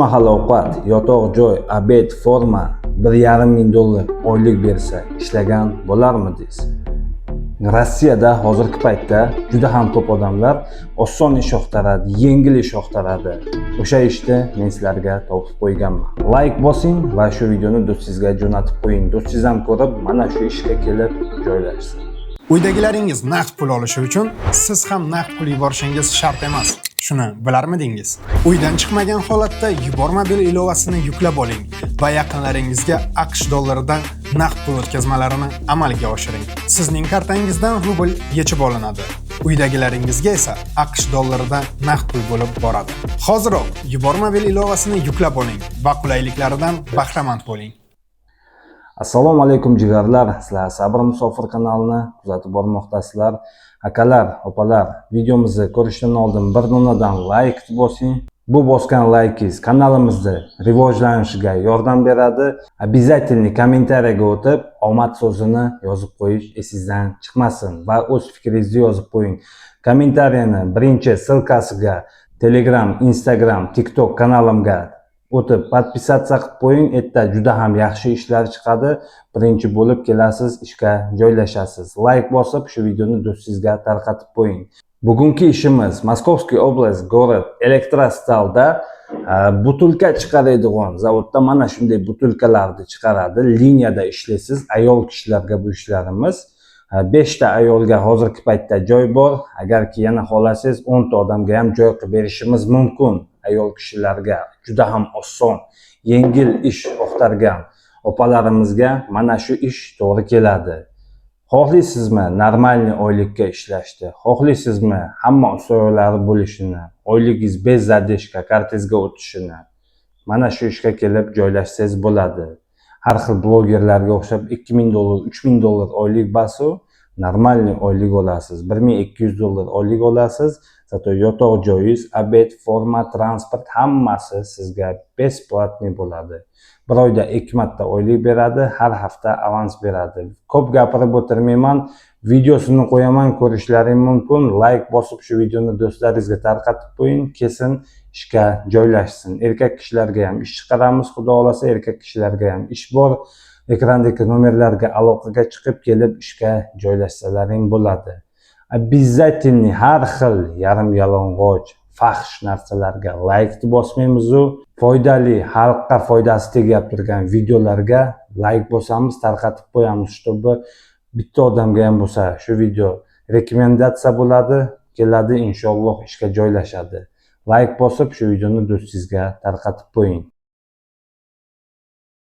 mahal ovqat, yotoq joy, obed, forma $1,500 oylik bersa ishlagan bo'larmidingiz? Rossiyada hozirgi paytda juda ham ko'p odamlar oson ish yoqtiradi, yengil ish yoqtiradi. O'sha ishni men sizlarga topib qo'yganman. Like bosing va shu videoni do'stingizga jo'natib qo'ying. Do'stingiz ham ko'rib, mana shu ishga kelib joylashsin. Uydagilaringiz naqd pul olishi uchun siz ham naqd pul yuborishingiz shart emas. Shuni bilarmidingiz? Uydan chiqmagan holatda Yubormobil ilovasini yuklab oling va yaqinlaringizga AQSh dollaridan naqd pul o'tkazmalarini amalga oshiring. Sizning kartangizdan rubl yechib olinadi. Uydagilaringizga esa AQSh dollaridan naqd pul bo'lib boradi. Hoziroq Yubormobil ilovasini yuklab oling va qulayliklaridan bahramand bo'ling. Assalomu alaykum jigarlar. Sizlar Sabr Musofir kanalini kuzatib bormoqdasizlar. Akalar, opalar, videomizni ko'rishdan oldin bir donadan like bosing. Bu bosgan laykingiz kanalimizni rivojlanishiga yordam beradi. Обязательно kommentariyaga o'tib, omad so'zini yozib qo'yish esingizdan chiqmasin va o'z fikringizni yozib qo'ying. Kommentariyani birinchi silkasiga Telegram, Instagram, TikTok kanalimga o'tib podpisatsiya qilib qo'ying. Erta juda ham yaxshi ishlar chiqadi. Birinchi bo'lib kelasiz, ishga joylashasiz. Like bosib shu videoni do'stingizga tarqatib qo'ying. Bugungi ishimiz Moskovskiy oblast, город Elektrostalda butilka chiqaradigan zavodda mana shunday butilkalarni chiqaradi. Liniyada ishlaysiz. Ayol kishilarga bu ishlarimiz. 5 ta ayolga hozirgi paytda joy bor. Agarki yana xohlasangiz 10 ta odamga ham joy qilib berishimiz mumkin. Ayol kishilarga juda ham oson, yengil ish yoqtirgan opalarimizga mana shu ish to'g'ri keladi. Xohlaysizmi normalniy oylikka ishlashni? Xohlaysizmi hamma ustollari bo'lishini, oyligingiz bez zadeshka kartangizga o'tishini? Mana shu ishga kelib joylashsangiz bo'ladi. Har xil blogerlarga o'xshab $2,000, $3,000 oylik basu, normalniy oylik olasiz. $1,200 oylik olasiz. Zato yotoq joyingiz, obed, forma, transport hammasi sizga besplatniy bo'ladi. Bir oyda 2 marta oylik beradi, har hafta avans beradi. Ko'p gapirib o'tirmayman, videosini qo'yaman, ko'rishlaring mumkin. Like bosib shu videoni do'stlaringizga tarqatib qo'ying, kesin ishga joylashsin. Erkak kishilarga ham ish chiqaramiz, xudo xolasa erkak kishilarga ham ish bor. Ekrandagi nomerlarga aloqaga chiqib kelib ishga joylashsalaring bo'ladi. Обязательно har xil yarim yalang'och, fahsh narsalarga like bosmaymiz, foydali, xalqqa foydasi tegib turgan videolarga like bosamiz, tarqatib qo'yamiz, чтобы bitta odamga ham bo'lsa shu video rekomendatsiya bo'ladi, keladi, inshaalloh ishga joylashadi. Like bosib shu videoni do'stingizga tarqatib qo'ying.